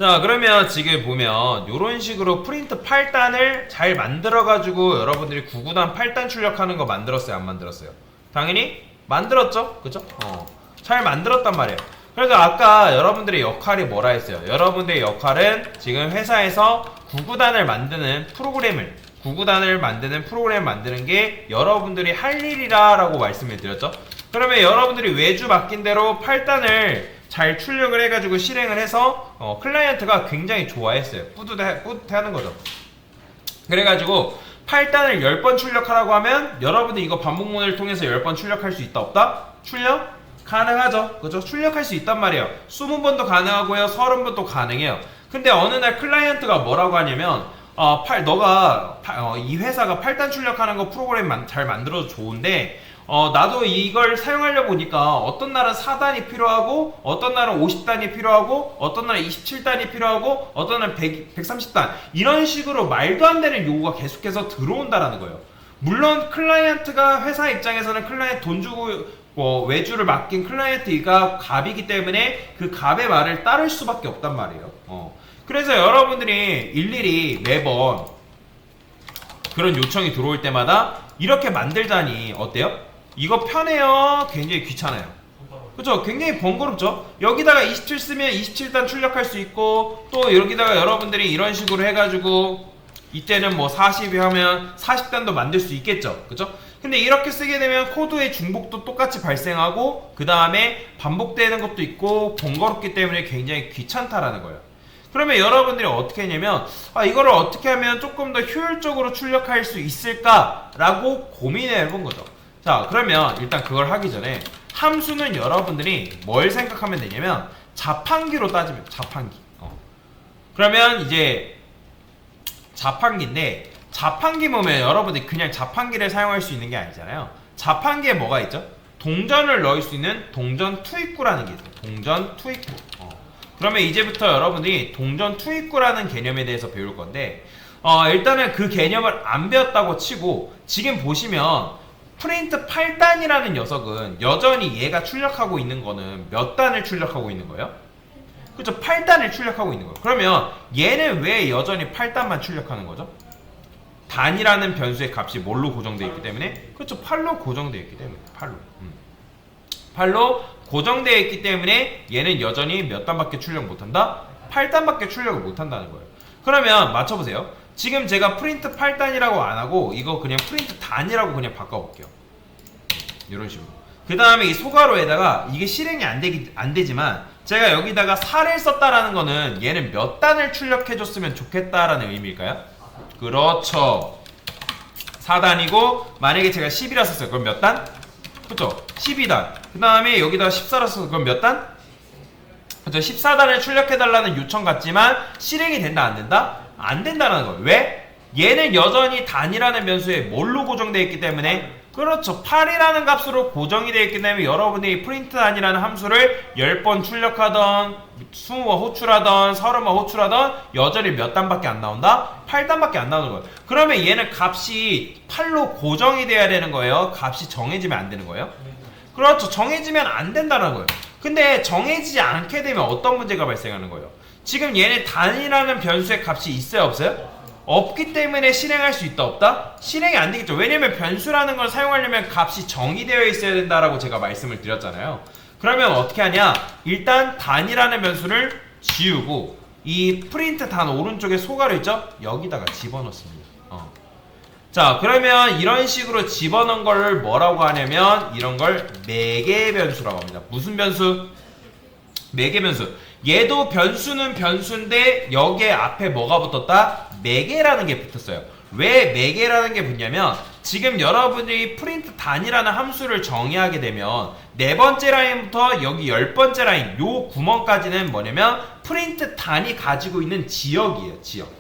자, 그러면 지금 보면 이런 식으로 프린트 8단을 잘 만들어가지고 여러분들이 9구단 8단 출력하는 거 만들었어요? 안 만들었어요? 당연히 만들었죠? 그죠? 잘 만들었단 말이에요. 그래서 아까 여러분들의 역할이 뭐라 했어요? 여러분들의 역할은 지금 회사에서 9구단을 만드는 프로그램을 9구단을 만드는 프로그램을 만드는 게 여러분들이 할 일이라 라고 말씀을 드렸죠. 그러면 여러분들이 외주 맡긴 대로 8단을 잘 출력을 해가지고 실행을 해서 클라이언트가 굉장히 좋아했어요. 뿌듯해하는 거죠. 그래가지고 8단을 10번 출력하라고 하면 여러분들 이거 반복문을 통해서 10번 출력할 수 있다 없다? 출력? 가능하죠. 그죠? 출력할 수 있단 말이에요. 20번도 가능하고요. 30번도 가능해요. 근데 어느 날 클라이언트가 뭐라고 하냐면 이 회사가 8단 출력하는 거 프로그램 잘 만들어도 좋은데 나도 이걸 사용하려고 보니까 어떤 날은 4단이 필요하고 어떤 날은 50단이 필요하고 어떤 날은 27단이 필요하고 어떤 날은 130단 이런 식으로 말도 안 되는 요구가 계속해서 들어온다라는 거예요. 물론 클라이언트가 회사 입장에서는 클라이언트 돈 주고 외주를 맡긴 클라이언트가 갑이기 때문에 그 갑의 말을 따를 수밖에 없단 말이에요. 그래서 여러분들이 일일이 매번 그런 요청이 들어올 때마다 이렇게 만들자니 어때요? 이거 편해요? 굉장히 귀찮아요. 그쵸? 굉장히 번거롭죠? 여기다가 27 쓰면 27단 출력할 수 있고 또 여기다가 여러분들이 이런 식으로 해가지고 이때는 뭐 40이 하면 40단도 만들 수 있겠죠? 그쵸? 근데 이렇게 쓰게 되면 코드의 중복도 똑같이 발생하고 그 다음에 반복되는 것도 있고 번거롭기 때문에 굉장히 귀찮다라는 거예요. 그러면 여러분들이 어떻게 했냐면 이거를 어떻게 하면 조금 더 효율적으로 출력할 수 있을까? 라고 고민해 본 거죠. 자, 그러면 일단 그걸 하기 전에 함수는 여러분들이 뭘 생각하면 되냐면 자판기로 따지면 자판기. 그러면 이제 자판기인데 자판기 보면 여러분들이 그냥 자판기를 사용할 수 있는 게 아니잖아요. 자판기에 뭐가 있죠? 동전을 넣을 수 있는 동전 투입구라는 게 있어요. 동전 투입구. 그러면 이제부터 여러분들이 동전 투입구라는 개념에 대해서 배울 건데 일단은 그 개념을 안 배웠다고 치고 지금 보시면 프린트 8단이라는 녀석은 여전히 얘가 출력하고 있는 거는 몇 단을 출력하고 있는 거예요? 그렇죠? 8단을 출력하고 있는 거예요. 그러면 얘는 왜 여전히 8단만 출력하는 거죠? 단이라는 변수의 값이 뭘로 고정되어 있기 때문에? 그렇죠? 8로 고정되어 있기 때문에 8로 고정되어 있기 때문에 얘는 여전히 몇 단밖에 출력 못한다? 8단밖에 출력을 못한다는 거예요. 그러면 맞춰보세요. 지금 제가 프린트 8단이라고 안하고 이거 그냥 프린트 단이라고 그냥 바꿔볼게요. 이런 식으로. 그 다음에 이 소괄호에다가 이게 실행이 안 되지만 제가 여기다가 4를 썼다라는 거는 얘는 몇 단을 출력해줬으면 좋겠다라는 의미일까요? 그렇죠. 4단이고 만약에 제가 10이라 썼어요. 그럼 몇 단? 그쵸? 12단. 그 다음에 여기다가 14라 썼어요. 그럼 몇 단? 그쵸? 14단을 출력해달라는 요청 같지만 실행이 된다 안 된다? 안 된다는 거예요. 왜? 얘는 여전히 단이라는 변수에 뭘로 고정되어 있기 때문에 그렇죠. 8이라는 값으로 고정이 되어 있기 때문에 여러분이 프린트 단이라는 함수를 10번 출력하던 20번 호출하던 30번 호출하던 여전히 몇 단밖에 안 나온다? 8단밖에 안 나오는 거예요. 그러면 얘는 값이 8로 고정이 돼야 되는 거예요. 값이 정해지면 안 되는 거예요. 그렇죠. 정해지면 안 된다는 거예요. 근데 정해지지 않게 되면 어떤 문제가 발생하는 거예요? 지금 얘네 단이라는 변수의 값이 있어요 없어요? 없기 때문에 실행할 수 있다 없다? 실행이 안 되겠죠. 왜냐면 변수라는 걸 사용하려면 값이 정의되어 있어야 된다라고 제가 말씀을 드렸잖아요. 그러면 어떻게 하냐? 일단 단이라는 변수를 지우고 이 프린트 단 오른쪽에 소괄호 있죠? 여기다가 집어넣습니다. 자, 그러면 이런 식으로 집어넣은 걸 뭐라고 하냐면 이런 걸 매개 변수라고 합니다. 무슨 변수? 매개 변수. 얘도 변수는 변수인데 여기에 앞에 뭐가 붙었다? 매개라는 게 붙었어요. 왜 매개라는 게 붙냐면 지금 여러분들이 프린트 단이라는 함수를 정의하게 되면 네 번째 라인부터 여기 10번째 라인 요 구멍까지는 뭐냐면 프린트 단이 가지고 있는 지역이에요. 지역.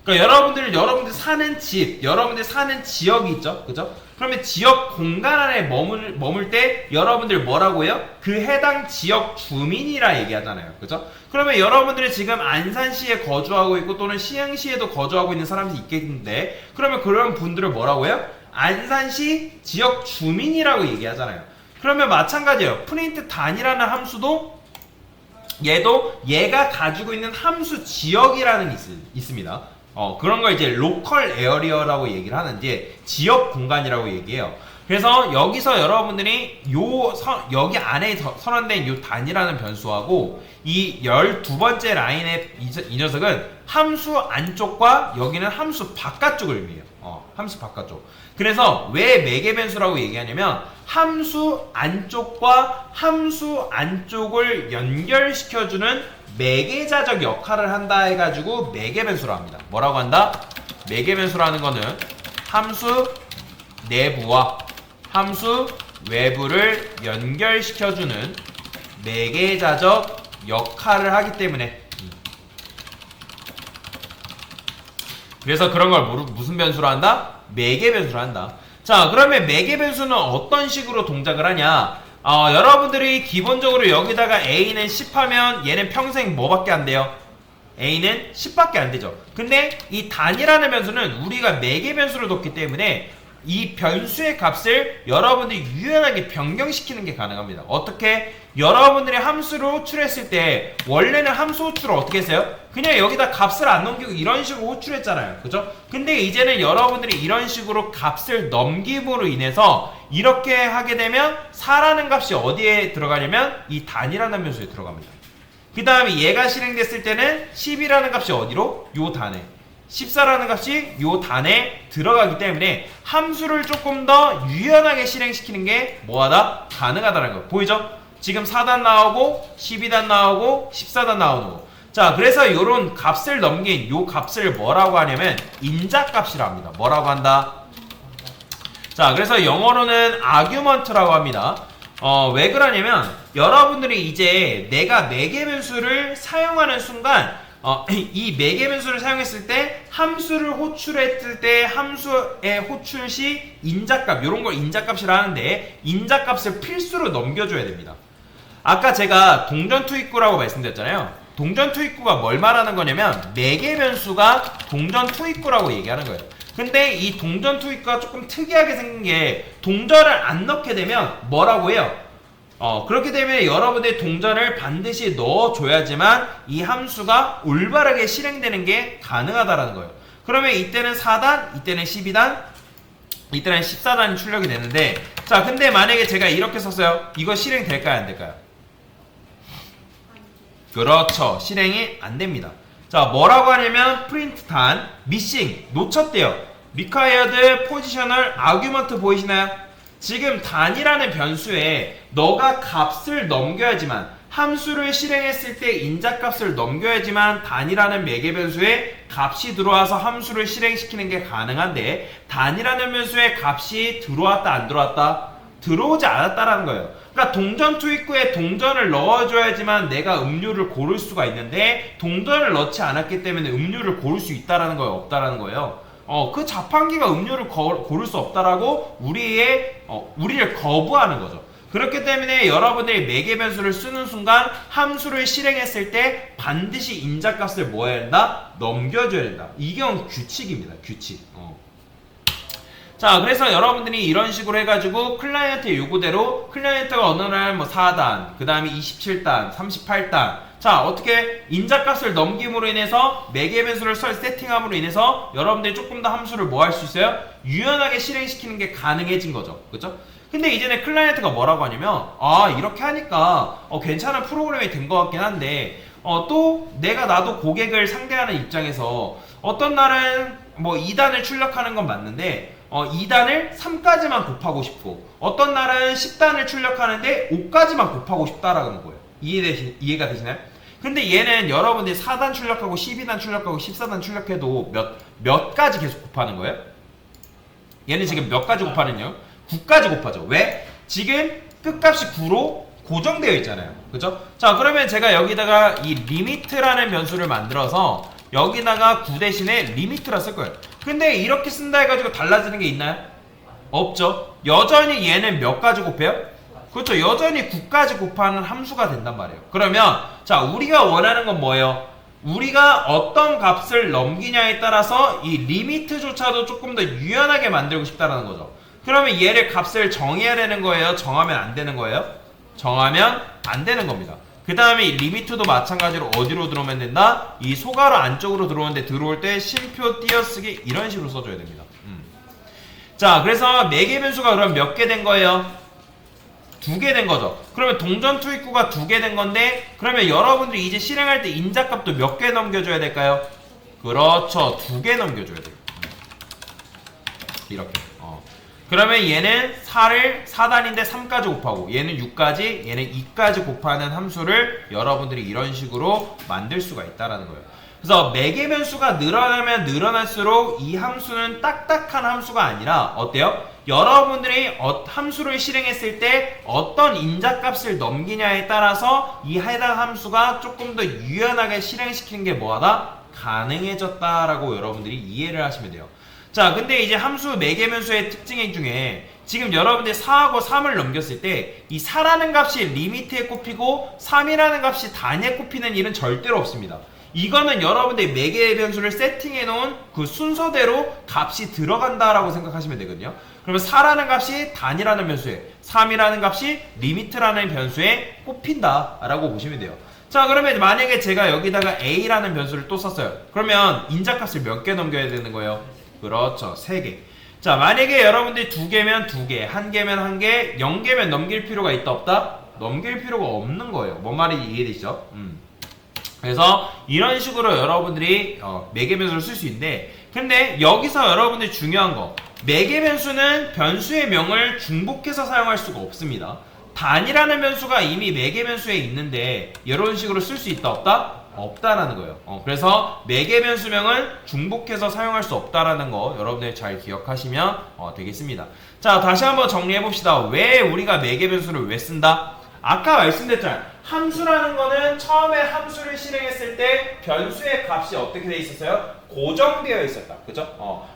그러니까 여러분들 사는 집, 여러분들 사는 지역이 있죠, 그죠? 그러면 지역 공간 안에 머물 때 여러분들 뭐라고 해요? 그 해당 지역 주민이라 얘기하잖아요, 그죠? 그러면 여러분들이 지금 안산시에 거주하고 있고 또는 시흥시에도 거주하고 있는 사람들이 있겠는데, 그러면 그런 분들을 뭐라고 해요? 안산시 지역 주민이라고 얘기하잖아요. 그러면 마찬가지예요. 프린트 단이라는 함수도 얘도 얘가 가지고 있는 함수 지역이라는 게 있습니다. 그런 걸 이제 로컬 에어리어라고 얘기를 하는데 지역 공간이라고 얘기해요. 그래서 여기서 여러분들이 여기 안에 선언된 요 단이라는 변수하고 이 12번째 라인의 이 녀석은 함수 안쪽과 여기는 함수 바깥쪽을 의미해요. 함수 바깥쪽. 그래서 왜 매개 변수라고 얘기하냐면 함수 안쪽과 함수 안쪽을 연결시켜주는 매개자적 역할을 한다 해가지고 매개 변수라고 합니다. 뭐라고 한다? 매개 변수라는 거는 함수 내부와 함수 외부를 연결시켜주는 매개자적 역할을 하기 때문에 그래서 그런 걸 무슨 변수로 한다? 매개 변수로 한다. 자, 그러면 매개 변수는 어떤 식으로 동작을 하냐? 여러분들이 기본적으로 여기다가 A는 10하면 얘는 평생 뭐밖에 안 돼요? A는 10밖에 안 되죠. 근데 이 단이라는 변수는 우리가 매개 변수로 뒀기 때문에 이 변수의 값을 여러분들이 유연하게 변경시키는 게 가능합니다. 어떻게? 여러분들이 함수를 호출했을 때 원래는 함수 호출을 어떻게 했어요? 그냥 여기다 값을 안 넘기고 이런 식으로 호출했잖아요. 그죠? 근데 이제는 여러분들이 이런 식으로 값을 넘김으로 인해서 이렇게 하게 되면 4라는 값이 어디에 들어가냐면 이 단이라는 변수에 들어갑니다. 그 다음에 얘가 실행됐을 때는 10이라는 값이 어디로? 요 단에 14라는 값이 요 단에 들어가기 때문에 함수를 조금 더 유연하게 실행시키는 게 뭐하다? 가능하다는 거 보이죠? 지금 4단 나오고 12단 나오고 14단 나오는 거. 자, 그래서 요런 값을 넘긴 요 값을 뭐라고 하냐면 인자값이라고 합니다. 뭐라고 한다? 자, 그래서 영어로는 argument라고 합니다. 왜 그러냐면 여러분들이 이제 내가 매개 변수를 사용하는 순간 이 매개 변수를 사용했을 때 함수를 호출했을 때 함수의 호출 시 인자값 요런 걸 인자값이라 하는데 인자값을 필수로 넘겨줘야 됩니다. 아까 제가 동전투입구라고 말씀드렸잖아요. 동전투입구가 뭘 말하는 거냐면 매개 변수가 동전투입구라고 얘기하는 거예요. 근데 이 동전투입구가 조금 특이하게 생긴 게 동전을 안 넣게 되면 뭐라고 해요? 그렇게 되면 여러분의 동전을 반드시 넣어줘야지만 이 함수가 올바르게 실행되는 게 가능하다라는 거예요. 그러면 이때는 4단, 이때는 12단, 이때는 14단이 출력이 되는데 자, 근데 만약에 제가 이렇게 썼어요. 이거 실행될까요? 안 될까요? 그렇죠. 실행이 안 됩니다. 자, 뭐라고 하냐면 프린트 단, missing, 놓쳤대요. required positional argument 보이시나요? 지금 단이라는 변수에 너가 값을 넘겨야지만 함수를 실행했을 때 인자값을 넘겨야지만 단이라는 매개 변수에 값이 들어와서 함수를 실행시키는 게 가능한데 단이라는 변수에 값이 들어왔다 안 들어왔다? 들어오지 않았다라는 거예요. 그러니까 동전 투입구에 동전을 넣어줘야지만 내가 음료를 고를 수가 있는데 동전을 넣지 않았기 때문에 음료를 고를 수 있다라는 거예요? 없다라는 거예요? 그 자판기가 음료를 고를 수 없다라고 우리를 거부하는 거죠. 그렇기 때문에 여러분들이 매개 변수를 쓰는 순간 함수를 실행했을 때 반드시 인자값을 뭐 해야 된다? 넘겨줘야 된다. 이게 규칙입니다. 규칙. 자, 그래서 여러분들이 이런 식으로 해가지고 클라이언트의 요구대로 클라이언트가 어느 날 뭐 4단, 그 다음에 27단, 38단 자, 어떻게 인자값을 넘김으로 인해서 매개 변수를 세팅함으로 인해서 여러분들이 조금 더 함수를 뭐 할 수 있어요? 유연하게 실행시키는 게 가능해진 거죠. 그쵸? 근데 이제는 클라이언트가 뭐라고 하냐면 이렇게 하니까 괜찮은 프로그램이 된 것 같긴 한데 또 나도 고객을 상대하는 입장에서 어떤 날은 뭐 2단을 출력하는 건 맞는데 2단을 3까지만 곱하고 싶고 어떤 날은 10단을 출력하는데 5까지만 곱하고 싶다라는 거예요. 이해가 되시나요? 근데 얘는 여러분들이 4단 출력하고 12단 출력하고 14단 출력해도 몇 가지 계속 곱하는 거예요? 얘는 지금 몇 가지 곱하는요? 9까지 곱하죠. 왜? 지금 끝값이 9로 고정되어 있잖아요. 그죠? 자, 그러면 제가 여기다가 이 리미트라는 변수를 만들어서 여기다가 9 대신에 리미트라 쓸 거예요. 근데 이렇게 쓴다 해가지고 달라지는 게 있나요? 없죠. 여전히 얘는 몇 가지 곱해요? 그렇죠. 여전히 9까지 곱하는 함수가 된단 말이에요. 그러면 자, 우리가 원하는 건 뭐예요? 우리가 어떤 값을 넘기냐에 따라서 이 리미트조차도 조금 더 유연하게 만들고 싶다는 거죠. 그러면 얘를 값을 정해야 되는 거예요? 정하면 안 되는 거예요? 정하면 안 되는 겁니다. 그 다음에 리미트도 마찬가지로 어디로 들어오면 된다? 이 소괄호 안쪽으로 들어오는데 들어올 때 쉼표 띄어쓰기 이런 식으로 써줘야 됩니다. 자, 그래서 매개 변수가 그럼 몇 개 된 거예요? 2개 된 거죠. 그러면 동전 투입구가 2개 된 건데, 그러면 여러분들이 이제 실행할 때 인자값도 몇 개 넘겨줘야 될까요? 그렇죠. 2개 넘겨줘야 돼요. 이렇게. 그러면 얘는 4단인데 3까지 곱하고, 얘는 6까지, 얘는 2까지 곱하는 함수를 여러분들이 이런 식으로 만들 수가 있다라는 거예요. 그래서 매개 변수가 늘어나면 늘어날수록 이 함수는 딱딱한 함수가 아니라 어때요? 여러분들이 함수를 실행했을 때 어떤 인자값을 넘기냐에 따라서 이 해당 함수가 조금 더 유연하게 실행시키는 게 뭐하다? 가능해졌다라고 여러분들이 이해를 하시면 돼요. 자, 근데 이제 함수 매개 변수의 특징 중에 지금 여러분들이 4하고 3을 넘겼을 때 이 4라는 값이 리미트에 꼽히고 3이라는 값이 단위에 꼽히는 일은 절대로 없습니다. 이거는 여러분들이 매개 변수를 세팅해 놓은 그 순서대로 값이 들어간다라고 생각하시면 되거든요. 그러면 4라는 값이 단위라는 변수에, 3이라는 값이 리미트라는 변수에 꼽힌다라고 보시면 돼요. 자, 그러면 만약에 제가 여기다가 a라는 변수를 또 썼어요. 그러면 인자값을 몇 개 넘겨야 되는 거예요? 그렇죠, 3개. 자, 만약에 여러분들이 2개면 2개, 1개면 1개, 0개면 넘길 필요가 있다 없다? 넘길 필요가 없는 거예요. 뭔 말인지 이해되시죠? 그래서 이런 식으로 여러분들이 매개 변수를 쓸 수 있는데, 근데 여기서 여러분들이 중요한 거, 매개 변수는 변수의 명을 중복해서 사용할 수가 없습니다. 단이라는 변수가 이미 매개 변수에 있는데 이런 식으로 쓸 수 있다 없다? 없다라는 거예요. 그래서 매개 변수명은 중복해서 사용할 수 없다라는 거 여러분들 잘 기억하시면 되겠습니다. 자, 다시 한번 정리해 봅시다. 왜 우리가 매개 변수를 왜 쓴다? 아까 말씀드렸잖아요. 함수라는 거는 처음에 함수를 실행했을 때 변수의 값이 어떻게 돼 있었어요? 고정되어 있었다. 그죠?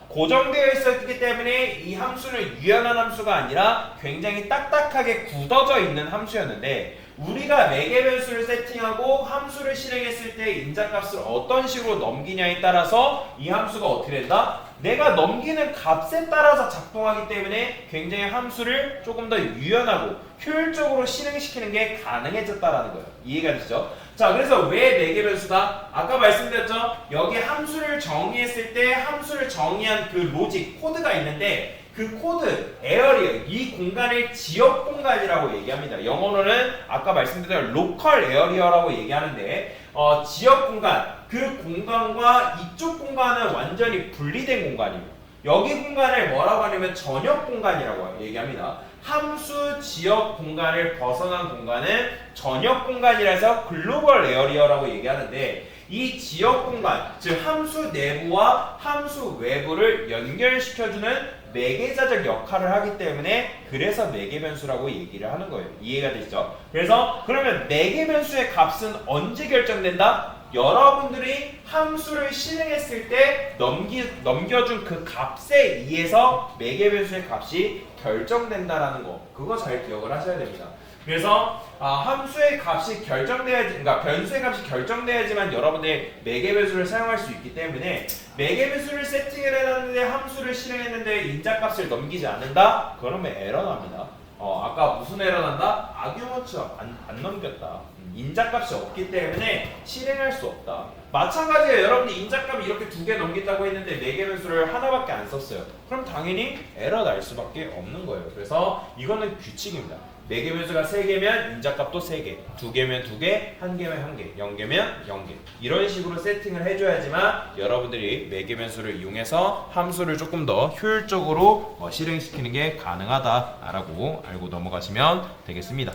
고정되어 있었기 때문에 이 함수는 유연한 함수가 아니라 굉장히 딱딱하게 굳어져 있는 함수였는데, 우리가 매개 변수를 세팅하고 함수를 실행했을 때 인자값을 어떤 식으로 넘기냐에 따라서 이 함수가 어떻게 된다? 내가 넘기는 값에 따라서 작동하기 때문에 굉장히 함수를 조금 더 유연하고 효율적으로 실행시키는 게 가능해졌다라는 거예요. 이해가 되시죠? 자, 그래서 왜 매개 변수다? 아까 말씀드렸죠? 여기 함수를 정의했을 때 함수를 정의한 그 로직, 코드가 있는데 그 코드, 에어리어, 이 공간을 지역 공간이라고 얘기합니다. 영어로는 아까 말씀드린 로컬 에어리어라고 얘기하는데, 지역 공간, 그 공간과 이쪽 공간은 완전히 분리된 공간이에요. 여기 공간을 뭐라고 하냐면 전역 공간이라고 얘기합니다. 함수 지역 공간을 벗어난 공간은 전역 공간이라서 글로벌 에어리어라고 얘기하는데, 이 지역 공간, 즉 함수 내부와 함수 외부를 연결시켜주는 매개자적 역할을 하기 때문에 그래서 매개 변수라고 얘기를 하는 거예요. 이해가 되시죠? 그래서 그러면 매개 변수의 값은 언제 결정된다? 여러분들이 함수를 실행했을 때 넘겨준 그 값에 의해서 매개 변수의 값이 결정된다라는 거, 그거 잘 기억을 하셔야 됩니다. 그래서 함수의 값이 결정돼야지, 그러니까 변수의 값이 결정돼야지만 여러분들이 매개 변수를 사용할 수 있기 때문에, 매개 변수를 세팅을 해놨는데 함수를 실행했는데 인자값을 넘기지 않는다? 그러면 에러 납니다. 아까 무슨 에러 난다? 아규먼트가 안 넘겼다. 인자값이 없기 때문에 실행할 수 없다. 마찬가지로 여러분들이 인자값이 이렇게 2개 넘긴다고 했는데 매개 변수를 하나밖에 안 썼어요. 그럼 당연히 에러 날 수밖에 없는 거예요. 그래서 이거는 규칙입니다. 매개 변수가 3개면 인자값도 3개, 2개면 2개, 1개면 1개, 0개면 0개. 이런 식으로 세팅을 해줘야지만 여러분들이 매개 변수를 이용해서 함수를 조금 더 효율적으로 실행시키는 게 가능하다라고 알고 넘어가시면 되겠습니다.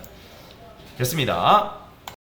됐습니다.